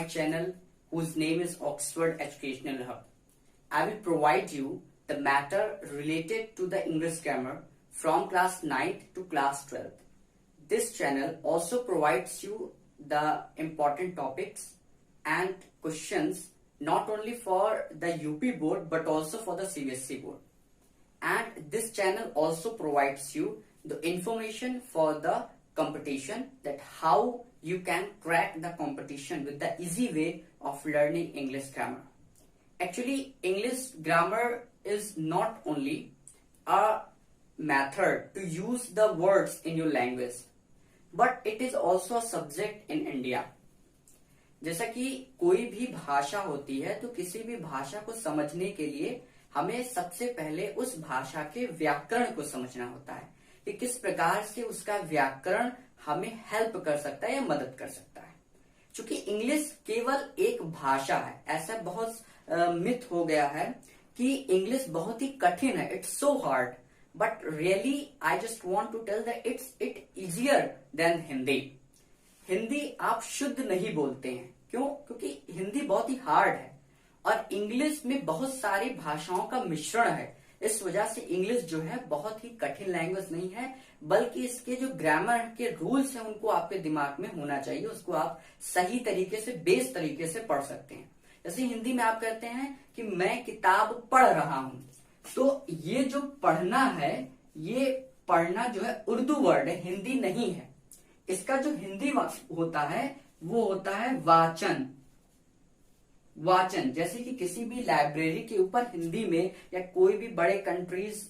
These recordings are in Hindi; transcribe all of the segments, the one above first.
channel whose name is Oxford Educational Hub. I will provide you the matter related to the English grammar from class 9th to class 12th. This channel also provides you the important topics and questions not only for the UP board but also for the CBSE board. And this channel also provides you the information for the competition, that how you can crack the competition with the easy way of learning English grammar. Actually, English grammar is not only a method to use the words in your language, but it is also a subject in India. जैसा कि कोई भी भाषा होती है तो किसी भी भाषा को समझने के लिए हमें सबसे पहले उस भाषा के व्याकरण को समझना होता है कि किस प्रकार से उसका व्याकरण हमें हेल्प कर सकता है या मदद कर सकता है. क्योंकि इंग्लिश केवल एक भाषा है, ऐसा बहुत मिथ हो गया है कि इंग्लिश बहुत ही कठिन है, it's so hard, but really I just want to tell that it easier than Hindi. Hindi आप शुद्ध नहीं बोलते हैं. क्यों? क्योंकि हिंदी बहुत ही हार्ड है और इंग्लिश में बहुत सारी भाषाओं का मिश्रण है. इस वजह से इंग्लिश जो है बहुत ही कठिन लैंग्वेज नहीं है, बल्कि इसके जो ग्रामर के रूल्स हैं उनको आपके दिमाग में होना चाहिए. उसको आप सही तरीके से, बेस तरीके से पढ़ सकते हैं. जैसे हिंदी में आप कहते हैं कि मैं किताब पढ़ रहा हूं, तो ये जो पढ़ना है, ये पढ़ना जो है उर्दू वर्ड है, हिंदी नहीं है. इसका जो हिंदी होता है वो होता है वाचन. वाचन जैसे कि किसी भी लाइब्रेरी के ऊपर हिंदी में या कोई भी बड़े कंट्रीज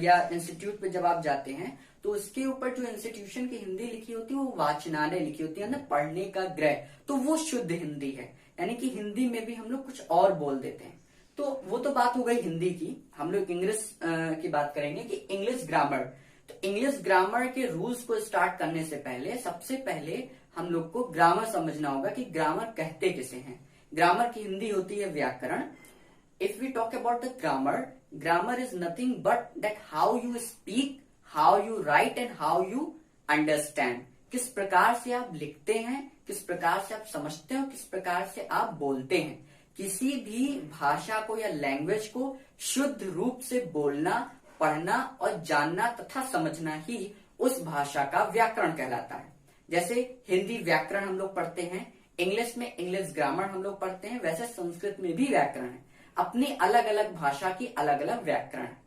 या इंस्टीट्यूट पे जब आप जाते हैं तो उसके ऊपर जो इंस्टीट्यूशन की हिंदी लिखी होती है वो वाचनालय लिखी होती है ना, पढ़ने का गृह, तो वो शुद्ध हिंदी है. यानी कि हिंदी में भी हम लोग कुछ और बोल देते हैं. तो वो तो बात हो गई हिंदी की. हम लोग इंग्लिश की बात करेंगे कि इंग्लिश ग्रामर. तो इंग्लिश ग्रामर के रूल्स को स्टार्ट करने से पहले सबसे पहले हम लोग को ग्रामर समझना होगा कि ग्रामर कहते किसे हैं. ग्रामर की हिंदी होती है व्याकरण. If we talk about the grammar, grammar is nothing but that how you speak, how you write and how you understand. किस प्रकार से आप लिखते हैं, किस प्रकार से आप समझते हो, किस प्रकार से आप बोलते हैं. किसी भी भाषा को या लैंग्वेज को शुद्ध रूप से बोलना, पढ़ना और जानना तथा समझना ही उस भाषा का व्याकरण कहलाता है. जैसे हिंदी व्याकरण हम लोग पढ़ते हैं, इंग्लिश में इंग्लिश ग्रामर हम लोग पढ़ते हैं, वैसे संस्कृत में भी व्याकरण है. अपनी अलग अलग भाषा की अलग अलग व्याकरण है.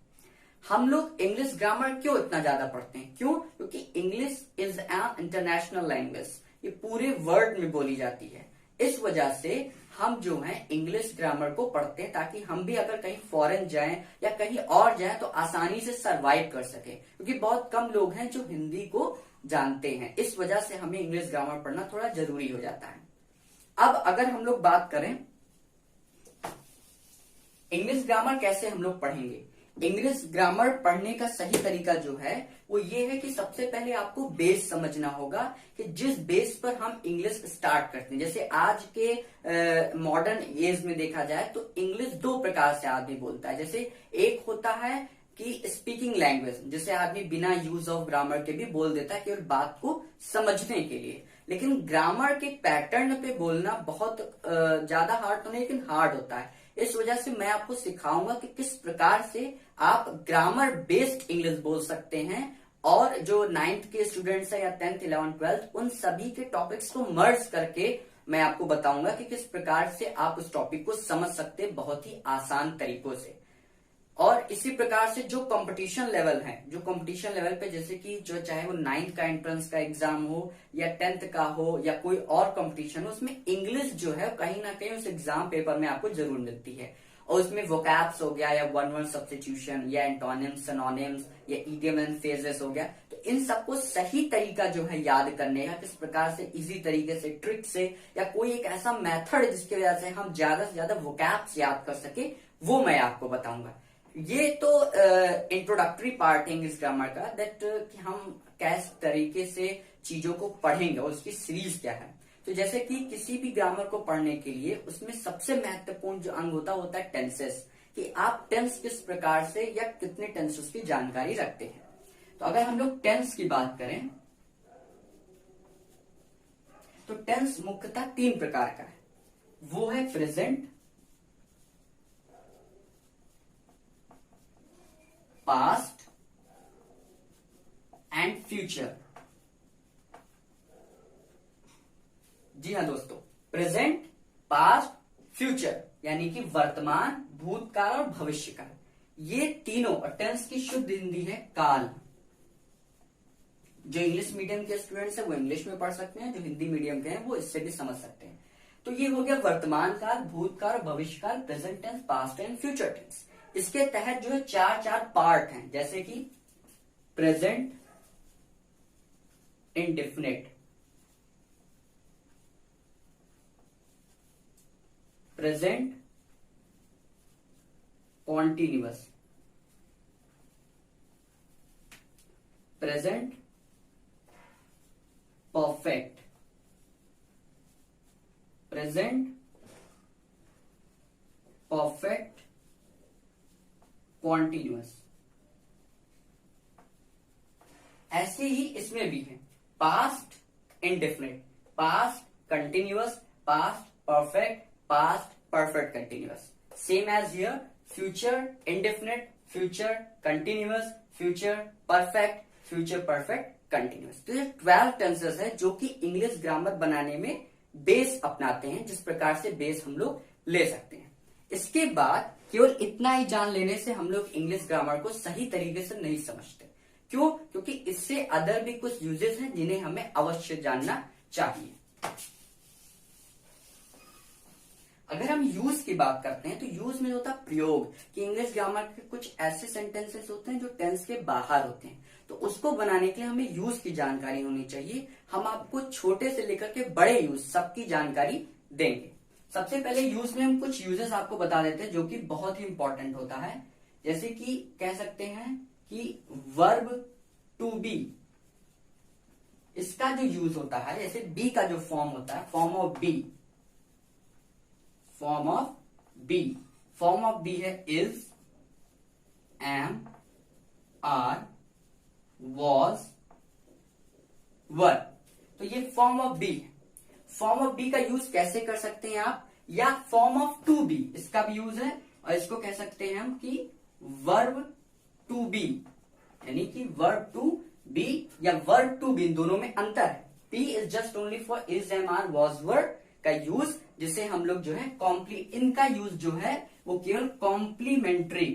हम लोग इंग्लिश ग्रामर क्यों इतना ज्यादा पढ़ते हैं? क्यों? क्योंकि English is an international language, ये पूरे वर्ल्ड में बोली जाती है. इस वजह से हम जो है इंग्लिश ग्रामर को पढ़ते हैं ताकि हम भी अगर कहीं फॉरेन जाएं या कहीं और जाएं तो आसानी से सरवाइव कर सके. क्योंकि बहुत कम लोग हैं जो हिंदी को जानते हैं. इस वजह से हमें इंग्लिश ग्रामर पढ़ना थोड़ा जरूरी हो जाता है. अब अगर हम लोग बात करें इंग्लिश ग्रामर कैसे हम लोग पढ़ेंगे, इंग्लिश ग्रामर पढ़ने का सही तरीका जो है वो ये है कि सबसे पहले आपको बेस समझना होगा कि जिस बेस पर हम इंग्लिश स्टार्ट करते हैं. जैसे आज के मॉडर्न एज में देखा जाए तो इंग्लिश दो प्रकार से आदमी बोलता है. जैसे एक होता है कि स्पीकिंग लैंग्वेज, जिसे आदमी बिना यूज ऑफ ग्रामर के भी बोल देता है केवल बात को समझने के लिए. लेकिन ग्रामर के पैटर्न पे बोलना बहुत ज्यादा हार्ड तो नहीं, लेकिन हार्ड होता है. इस वजह से मैं आपको सिखाऊंगा कि किस प्रकार से आप ग्रामर बेस्ड इंग्लिश बोल सकते हैं. और जो 9th के स्टूडेंट्स हैं या 10th, 11th, 12th, उन सभी के टॉपिक्स को मर्ज करके मैं आपको बताऊंगा कि किस प्रकार से आप उस टॉपिक को समझ सकते हैं बहुत ही आसान तरीकों से. और इसी प्रकार से जो कंपटीशन लेवल है, जो कंपटीशन लेवल पे जैसे कि जो चाहे वो 9th का एंट्रेंस का एग्जाम हो या 10th का हो या कोई और कंपटीशन हो, उसमें इंग्लिश जो है कहीं ना कहीं उस एग्जाम पेपर में आपको जरूर मिलती है. और उसमें वोकैब्स हो गया या वन वर्ड सब्स्टिट्यूशन या एंटोनिम्स, सिनोनिम्स या इडियम एंड फ्रेजेस हो गया. तो इन सबको सही तरीका जो है याद करने का, किस प्रकार से इजी तरीके से, ट्रिक से, या कोई एक ऐसा मेथड जिसकी वजह से हम ज्यादा से ज्यादा वोकैब्स याद कर सके, वो मैं आपको बताऊंगा. ये तो इंट्रोडक्टरी पार्ट है इंग्लिश ग्रामर का, दैट कि हम किस तरीके से चीजों को पढ़ेंगे और उसकी सीरीज क्या है. तो जैसे कि किसी भी ग्रामर को पढ़ने के लिए उसमें सबसे महत्वपूर्ण जो अंग होता है टेंसेस, कि आप टेंस किस प्रकार से या कितने टेंसेस की जानकारी रखते हैं. तो अगर हम लोग टेंस की बात करें तो टेंस मुख्यतः 3 प्रकार का है. वो है प्रेजेंट, पास्ट एंड फ्यूचर। जी हाँ दोस्तों, प्रेजेंट, पास्ट, फ्यूचर यानी कि वर्तमान, भूतकाल और भविष्यकाल, ये तीनों, और टेंस की शुद्ध हिंदी है काल। जो इंग्लिश मीडियम के स्टूडेंट्स हैं वो इंग्लिश में पढ़ सकते हैं, जो हिंदी मीडियम के हैं वो इससे भी समझ सकते हैं। तो ये हो गया वर्तमान काल, भूतकाल, भविष्यकाल, present tense, past and future tense. इसके तहत जो है चार चार पार्ट हैं, जैसे कि present indefinite, present continuous, present perfect, present perfect continuous. ऐसे ही इसमें भी है past indefinite, past continuous, past perfect, past perfect continuous, same as here future indefinite, future continuous, future perfect, future perfect continuous। तो ये 12 टेंसेस है जो कि इंग्लिश ग्रामर बनाने में बेस अपनाते हैं, जिस प्रकार से बेस हम लोग ले सकते हैं। इसके बाद केवल इतना ही जान लेने से हम लोग इंग्लिश ग्रामर को सही तरीके से नहीं समझते। क्यों? क्योंकि इससे अदर भी कुछ यूजेस हैं जिन्हें हमें अवश्य जानना चाहिए। अगर हम यूज की बात करते हैं तो यूज में होता है प्रयोग, कि इंग्लिश ग्रामर के कुछ ऐसे सेंटेंसेस होते हैं जो टेंस के बाहर होते हैं, तो उसको बनाने के लिए हमें यूज की जानकारी होनी चाहिए। हम आपको छोटे से लेकर के बड़े यूज सबकी जानकारी देंगे। सबसे पहले यूज में हम कुछ यूजेस आपको बता देते हैं जो कि बहुत ही इंपॉर्टेंट होता है। जैसे कि कह सकते हैं कि वर्ब टू बी, इसका जो यूज होता है, जैसे बी का जो फॉर्म होता है, form of be, form of be, form of be है is, am, are, was, were. तो ये फॉर्म ऑफ बी है। फॉर्म ऑफ बी का यूज कैसे कर सकते हैं आप, या फॉर्म ऑफ टू बी, इसका भी यूज है, और इसको कह सकते हैं हम कि वर्ब टू बी, यानी कि वर्ब टू बी या वर्ब टू बी, दोनों में अंतर है। P is just only for is, am, are, was, were का यूज, जिसे हम लोग जो है इनका यूज जो है वो केवल कॉम्प्लीमेंट्री,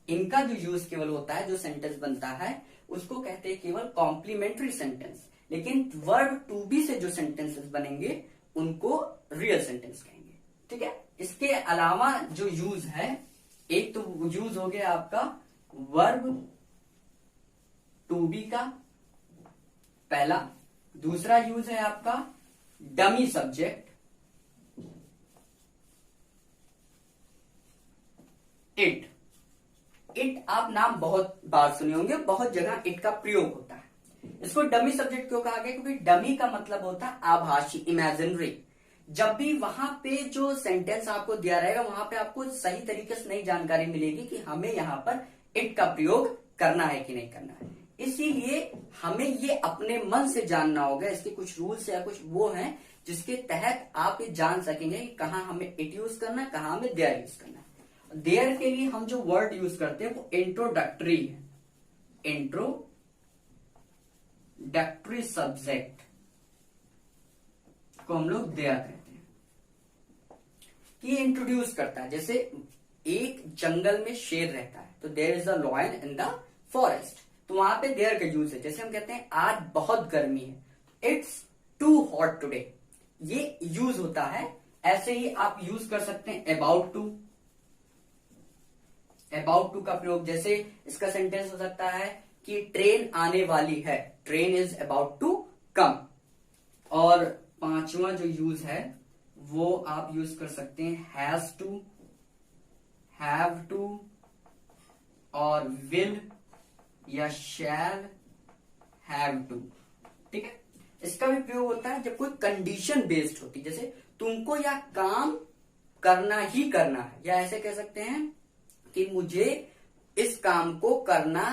इनका जो यूज केवल होता है, जो सेंटेंस बनता है उसको कहते हैं केवल कॉम्प्लीमेंट्री सेंटेंस। लेकिन वर्ब टू बी से जो सेंटेंसेस बनेंगे उनको रियल सेंटेंस कहेंगे। ठीक है। इसके अलावा जो यूज है, एक तो यूज हो गया आपका वर्ब टू बी का पहला, दूसरा यूज है आपका डमी सब्जेक्ट, इट। इट आप नाम बहुत बार सुने होंगे, बहुत जगह इट का प्रयोग होता है। इसको डमी सब्जेक्ट क्यों कहा गया? क्योंकि डमी का मतलब होता है आभासी, इमेजिनरी। जब भी वहां पे जो सेंटेंस आपको दिया रहेगा वहां पे आपको सही तरीके से नहीं जानकारी मिलेगी कि हमें यहां पर इट का प्रयोग करना है कि नहीं करना है। इसीलिए हमें ये अपने मन से जानना होगा। इसके कुछ रूल्स या कुछ वो हैं जिसके तहत आप ये जान सकेंगे कि कहाँ हमें इट यूज करना है, कहाँ हमें देयर यूज करना है। देयर के लिए हम जो वर्ड यूज करते हैं वो इंट्रोडक्टरी है, इंट्रोडक्टरी सब्जेक्ट को हम लोग देयर कहते हैं कि इंट्रोड्यूस करता है। जैसे एक जंगल में शेर रहता है तो there is a lion in the forest, तो वहां पे देयर का यूज है। जैसे हम कहते हैं आज बहुत गर्मी है, इट्स टू हॉट टुडे, ये यूज होता है। ऐसे ही आप यूज कर सकते हैं अबाउट टू। अबाउट टू का प्रयोग, जैसे इसका सेंटेंस हो सकता है कि ट्रेन आने वाली है, train is about to come. और पांचवा जो यूज है वो आप यूज कर सकते हैं हैज टू, हैव टू और विल या शैल हैव टू। ठीक है। इसका भी प्रयोग होता है जब कोई कंडीशन बेस्ड होती है, जैसे तुमको यह काम करना ही करना है, या ऐसे कह सकते हैं कि मुझे इस काम को करना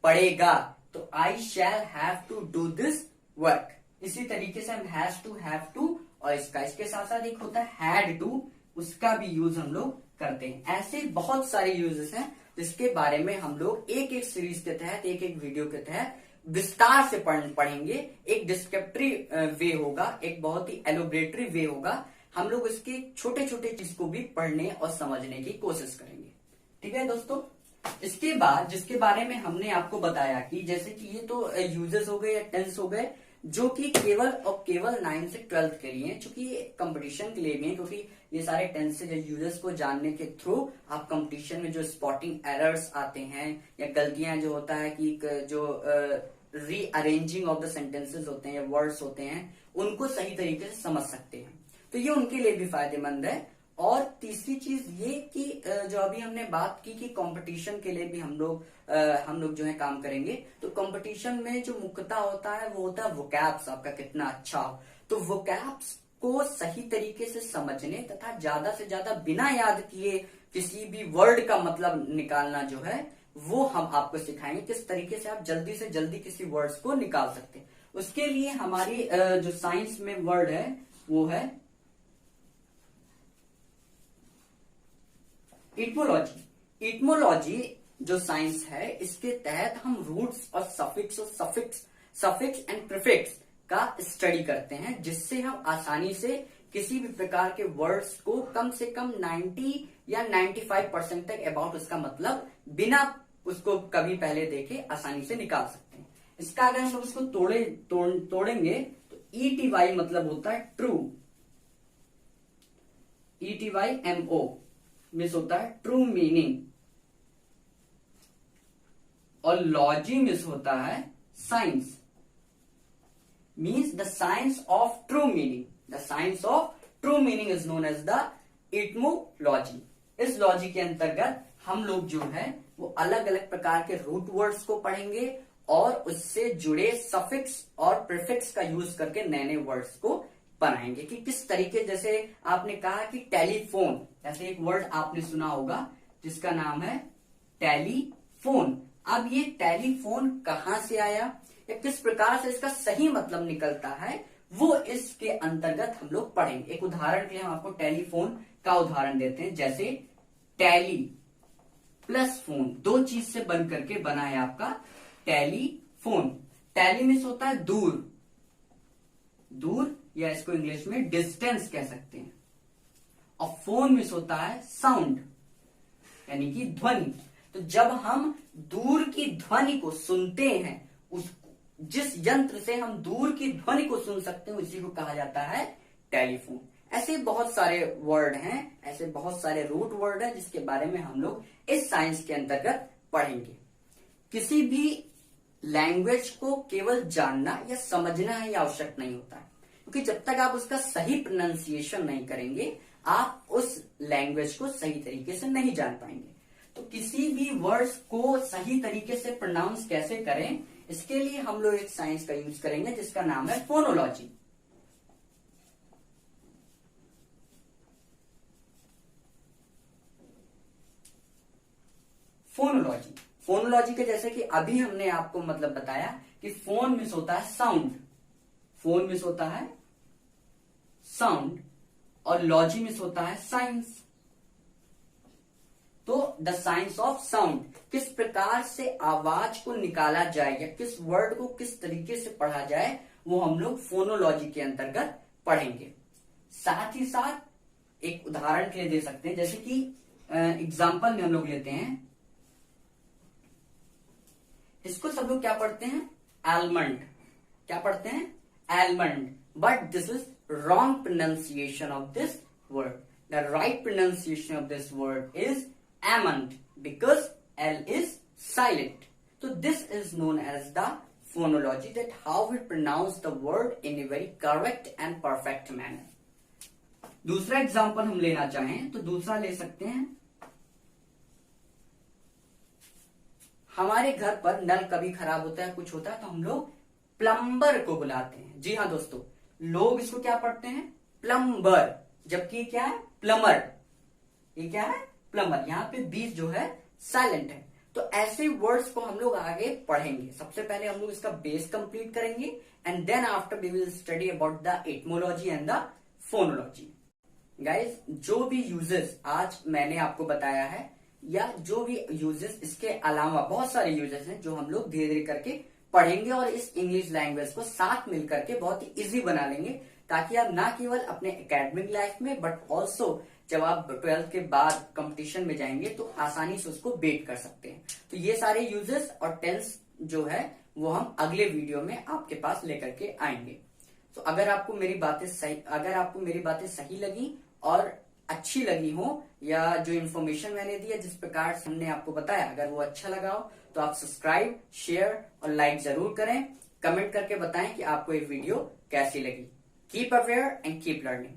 पड़ेगा। तो तो I shall have to do this work. इसी तरीके से हम हैव टू और इसके साथ साथ एक होता है हैड टू, उसका भी यूज हम लोग करते हैं। ऐसे बहुत सारे यूजेस हैं जिसके बारे में हम लोग एक एक सीरीज के तहत, एक एक वीडियो के तहत विस्तार से पढ़ेंगे। एक डिस्क्रिप्टरी वे होगा, एक बहुत ही एलोब्रेटरी वे होगा। हम लोग इसके छोटे छोटे चीज को भी पढ़ने और समझने की कोशिश करेंगे। ठीक है दोस्तों, इसके बाद जिसके बारे में हमने आपको बताया कि जैसे कि ये तो यूजेस हो गए या टेंस हो गए, जो कि केवल और केवल 9 से 12 के लिए, चूंकि कंपटीशन के लिए भी है, क्योंकि ये सारे टेंसेज या यूजेस को जानने के थ्रू आप कंपटीशन में जो स्पॉटिंग एरर्स आते हैं या गलतियां जो होता है कि जो रीअरेंजिंग ऑफ द सेंटेंसेस होते हैं या वर्ड्स होते हैं, उनको सही तरीके से समझ सकते हैं। तो ये उनके लिए भी फायदेमंद है। और तीसरी चीज ये कि जो अभी हमने बात की कि कंपटीशन के लिए भी हम लोग जो है काम करेंगे। तो कंपटीशन में जो मुख्यतः होता है वो होता है वोकैब्स, आपका कितना अच्छा हो। तो वोकैब्स को सही तरीके से समझने तथा ज्यादा से ज्यादा बिना याद किए किसी भी वर्ड का मतलब निकालना जो है वो हम आपको सिखाएंगे, किस तरीके से आप जल्दी से जल्दी किसी वर्ड्स को निकाल सकते हैं। उसके लिए हमारी जो साइंस में वर्ड है वो है इटमोलॉजी। इटमोलॉजी जो साइंस है, इसके तहत हम रूट्स और सफिक्स एंड प्रीफिक्स का स्टडी करते हैं, जिससे हम आसानी से किसी भी प्रकार के वर्ड्स को कम से कम 90 या 95% तक अबाउट उसका मतलब बिना उसको कभी पहले देखे आसानी से निकाल सकते हैं। इसका अगर हम लोग उसको तोड़ेंगे तो ETY मतलब होता है ट्रू, ETYMO मिस होता है ट्रू मीनिंग, और लॉजी मिस होता है science, means the science of true meaning. The science of true meaning is known as the etymology. इस लॉजी के अंतर्गत हम लोग जो है वो अलग अलग प्रकार के रूट वर्ड्स को पढ़ेंगे और उससे जुड़े सफिक्स और प्रीफिक्स का यूज करके नए नए वर्ड्स को बनाएंगे कि किस तरीके, जैसे आपने कहा कि टेलीफोन, ऐसे एक वर्ड आपने सुना होगा जिसका नाम है टेलीफोन। अब ये टेलीफोन कहां से आया या किस प्रकार से इसका सही मतलब निकलता है वो इसके अंतर्गत हम लोग पढ़ेंगे। एक उदाहरण के लिए हम आपको टेलीफोन का उदाहरण देते हैं, जैसे टैली प्लस फोन, दो चीज से बन करके बना है आपका टेलीफोन। टैली मीन्स होता है दूर, दूर या इसको इंग्लिश में डिस्टेंस कह सकते हैं, और फोन मीन्स होता है साउंड यानी कि ध्वनि। तो जब हम दूर की ध्वनि को सुनते हैं, उस जिस यंत्र से हम दूर की ध्वनि को सुन सकते हैं उसी को कहा जाता है टेलीफोन। ऐसे बहुत सारे वर्ड हैं, ऐसे बहुत सारे रूट वर्ड हैं जिसके बारे में हम लोग इस साइंस के अंतर्गत पढ़ेंगे। किसी भी लैंग्वेज को केवल जानना या समझना ही आवश्यक नहीं होता है, क्योंकि जब तक आप उसका सही प्रोनाउंसिएशन नहीं करेंगे आप उस लैंग्वेज को सही तरीके से नहीं जान पाएंगे। तो किसी भी वर्ड्स को सही तरीके से प्रोनाउंस कैसे करें, इसके लिए हम लोग एक साइंस का यूज करेंगे जिसका नाम है फोनोलॉजी। फोनोलॉजी, फोनोलॉजी के जैसे कि अभी हमने आपको मतलब बताया कि फोन मीन्स होता है साउंड, फोन मीन्स होता है साउंड, और लॉजी मीन्स होता है साइंस। तो द साइंस ऑफ साउंड, किस प्रकार से आवाज को निकाला जाए या किस वर्ड को किस तरीके से पढ़ा जाए वो हम लोग फोनोलॉजी के अंतर्गत पढ़ेंगे। साथ ही साथ एक उदाहरण के लिए दे सकते हैं, जैसे कि एग्जाम्पल में हम लोग लेते हैं, इसको सब लोग क्या पढ़ते हैं, आलमंड। क्या पढ़ते हैं, almond, but this is wrong pronunciation of this word. The right pronunciation of this word is almond because L is silent. So this is known as the phonology, that how we pronounce the word in a very correct and perfect manner. दूसरा एग्जाम्पल हम लेना चाहें तो दूसरा ले सकते हैं, हमारे घर पर नल कभी खराब होता है, कुछ होता है, तो हम लोग प्लम्बर को बुलाते हैं। जी हाँ दोस्तों, लोग इसको क्या पढ़ते हैं, प्लम्बर, जबकि क्या है, प्लमर। ये क्या है, प्लम्बर। यहाँ पे बीच जो है साइलेंट है। तो ऐसे वर्ड्स को हम लोग आगे पढ़ेंगे। सबसे पहले हम लोग इसका बेस कंप्लीट करेंगे and then after we will study about the etymology and the phonology. Guys, जो भी यूजेस आज मैंने आपको बताया है या जो भी यूजेस इसके अलावा बहुत सारे यूजेस हैं जो हम लोग धीरे धीरे करके पढ़ेंगे और इस इंग्लिश लैंग्वेज को साथ मिल करके बहुत ही इजी बना लेंगे, ताकि आप ना केवल अपने एकेडमिक लाइफ में बट ऑल्सो जब आप 12th के बाद कंपटीशन में जाएंगे तो आसानी से उसको बेट कर सकते हैं। तो ये सारे यूजेस और टेंस जो है वो हम अगले वीडियो में आपके पास लेकर के आएंगे। तो अगर आपको मेरी बातें सही लगी और अच्छी लगी हो, या जो इन्फॉर्मेशन मैंने दी है जिस प्रकार से हमने आपको बताया, अगर वो अच्छा लगा हो तो आप सब्सक्राइब, शेयर और लाइक जरूर करें। कमेंट करके बताएं कि आपको ये वीडियो कैसी लगी। Keep aware and keep learning.